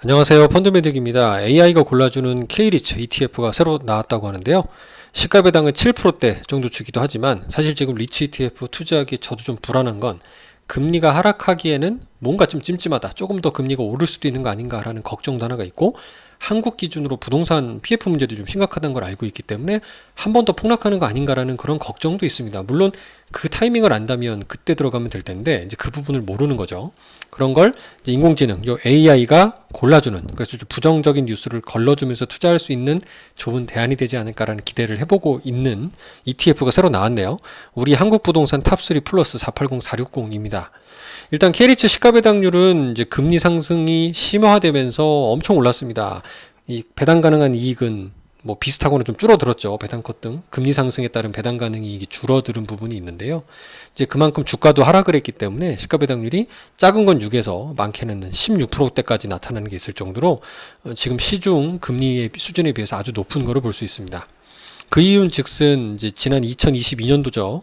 안녕하세요. 펀드매직입니다. AI가 골라주는 K리츠 ETF가 새로 나왔다고 하는데요. 시가 배당은 7%대 정도 주기도 하지만 사실 지금 리츠 ETF 투자하기 저도 좀 불안한 건 금리가 하락하기에는 뭔가 좀 찜찜하다. 조금 더 금리가 오를 수도 있는 거 아닌가라는 걱정도 하나가 있고, 한국 기준으로 부동산 PF 문제도 좀 심각하다는 걸 알고 있기 때문에 한 번 더 폭락하는 거 아닌가라는 그런 걱정도 있습니다. 물론 그 타이밍을 안다면 그때 들어가면 될 텐데 이제 그 부분을 모르는 거죠. 그런 걸 이제 인공지능, 요 AI가 골라주는, 그래서 좀 부정적인 뉴스를 걸러주면서 투자할 수 있는 좋은 대안이 되지 않을까라는 기대를 해보고 있는 ETF가 새로 나왔네요. 우리 한국 부동산 탑3 플러스 480460입니다. 일단 K리츠 시가 배당률은 이제 금리 상승이 심화되면서 엄청 올랐습니다. 이 배당 가능한 이익은 뭐 비슷하거나 좀 줄어들었죠. 배당컷 등 금리 상승에 따른 배당 가능 이익이 줄어드는 부분이 있는데요. 이제 그만큼 주가도 하락을 했기 때문에 시가 배당률이 작은 건 6에서 많게는 16%대까지 나타나는 게 있을 정도로 지금 시중 금리의 수준에 비해서 아주 높은 거를 볼 수 있습니다. 그 이유는 즉슨 이제 지난 2022년도죠.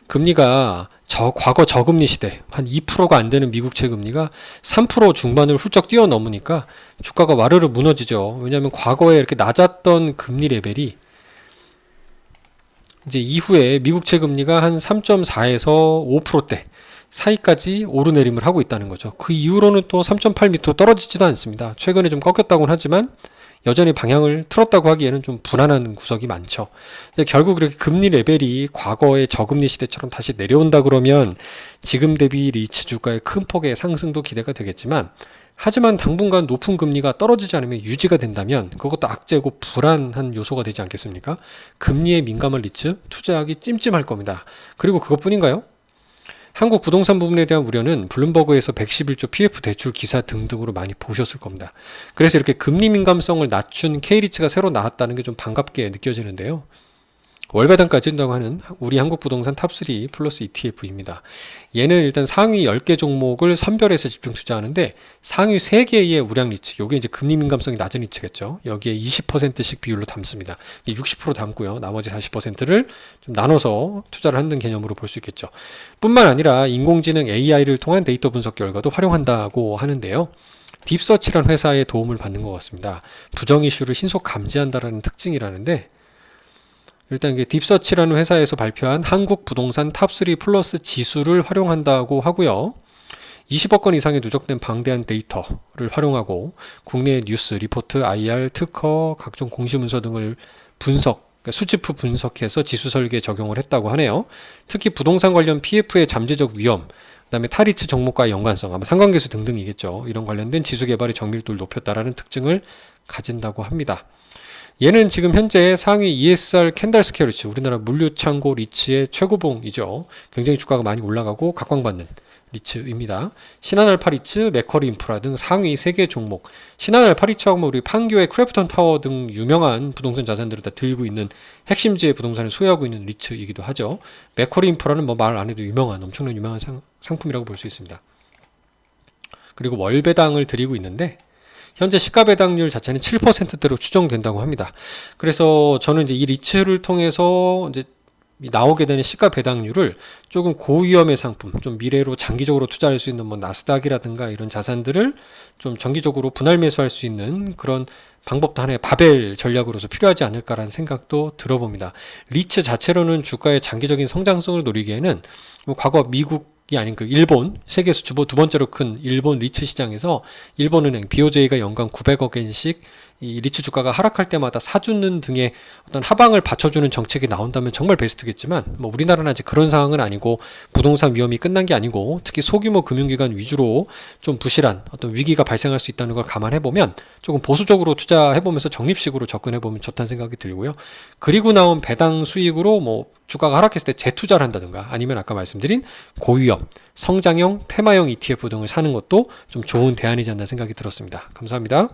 금리가 과거 저금리 시대 한 2%가 안 되는 미국채 금리가 3% 중반을 훌쩍 뛰어넘으니까 주가가 와르르 무너지죠. 왜냐하면 과거에 이렇게 낮았던 금리 레벨이 이제 이후에 미국채 금리가 한 3.4에서 5%대 사이까지 오르내림을 하고 있다는 거죠. 그 이후로는 또 3.8 밑으로 떨어지지도 않습니다. 최근에 좀 꺾였다고는 하지만 여전히 방향을 틀었다고 하기에는 좀 불안한 구석이 많죠. 결국 이렇게 금리 레벨이 과거의 저금리 시대처럼 다시 내려온다 그러면 지금 대비 리츠 주가의 큰 폭의 상승도 기대가 되겠지만, 하지만 당분간 높은 금리가 떨어지지 않으면 유지가 된다면 그것도 악재고 불안한 요소가 되지 않겠습니까? 금리에 민감한 리츠 투자하기 찜찜할 겁니다. 그리고 그것뿐인가요? 한국 부동산 부분에 대한 우려는 블룸버그에서 111조 PF 대출 기사 등등으로 많이 보셨을 겁니다. 그래서 이렇게 금리 민감성을 낮춘 K리츠가 새로 나왔다는 게 좀 반갑게 느껴지는데요. 월배당까지 한다고 하는 우리 한국 부동산 탑3 플러스 ETF입니다. 얘는 일단 상위 10개 종목을 선별해서 집중 투자하는데 상위 3개의 우량 리츠, 요게 이제 금리 민감성이 낮은 리츠겠죠. 여기에 20%씩 비율로 담습니다. 60% 담고요. 나머지 40%를 좀 나눠서 투자를 하는 개념으로 볼 수 있겠죠. 뿐만 아니라 인공지능 AI를 통한 데이터 분석 결과도 활용한다고 하는데요. 딥서치란 회사의 도움을 받는 것 같습니다. 부정 이슈를 신속 감지한다라는 특징이라는데, 일단 이게 딥서치라는 회사에서 발표한 한국 부동산 탑3 플러스 지수를 활용한다고 하고요. 20억 건 이상의 누적된 방대한 데이터를 활용하고 국내 뉴스, 리포트, IR, 특허, 각종 공시문서 등을 그러니까 수치프 분석해서 지수 설계에 적용을 했다고 하네요. 특히 부동산 관련 PF의 잠재적 위험, 그다음에 타리츠 종목과의 연관성, 아마 상관계수 등등이겠죠. 이런 관련된 지수 개발의 정밀도를 높였다라는 특징을 가진다고 합니다. 얘는 지금 현재 상위 ESR 캔달스퀘어 리츠, 우리나라 물류창고 리츠의 최고봉이죠. 굉장히 주가가 많이 올라가고 각광받는 리츠입니다. 신한알파 리츠, 맥쿼리 인프라 등 상위 3개 종목. 신한알파 리츠하고 우리 판교의 크래프톤 타워 등 유명한 부동산 자산들을 다 들고 있는 핵심지의 부동산을 소유하고 있는 리츠이기도 하죠. 맥쿼리 인프라는 뭐 말 안 해도 유명한, 엄청난 유명한 상품이라고 볼 수 있습니다. 그리고 월배당을 드리고 있는데 현재 시가 배당률 자체는 7%대로 추정된다고 합니다. 그래서 저는 이제 이 리츠를 통해서 이제 나오게 되는 시가 배당률을 조금 고위험의 상품, 좀 미래로 장기적으로 투자할 수 있는 뭐 나스닥이라든가 이런 자산들을 좀 정기적으로 분할 매수할 수 있는 그런 방법도 하나의 바벨 전략으로서 필요하지 않을까라는 생각도 들어봅니다. 리츠 자체로는 주가의 장기적인 성장성을 노리기에는 뭐 과거 미국이 아닌 그 일본, 세계에서 두 번째로 큰 일본 리츠 시장에서 일본은행 BOJ가 연간 900억엔씩 이 리츠 주가가 하락할 때마다 사주는 등의 어떤 하방을 받쳐주는 정책이 나온다면 정말 베스트겠지만, 뭐 우리나라는 아직 그런 상황은 아니고 부동산 위험이 끝난 게 아니고 특히 소규모 금융기관 위주로 좀 부실한 어떤 위기가 발생할 수 있다는 걸 감안해보면 조금 보수적으로 투자해보면서 적립식으로 접근해보면 좋다는 생각이 들고요. 그리고 나온 배당 수익으로 뭐 주가가 하락했을 때 재투자를 한다든가 아니면 아까 말씀드린 고위험, 성장형, 테마형 ETF 등을 사는 것도 좀 좋은 대안이지 않나 생각이 들었습니다. 감사합니다.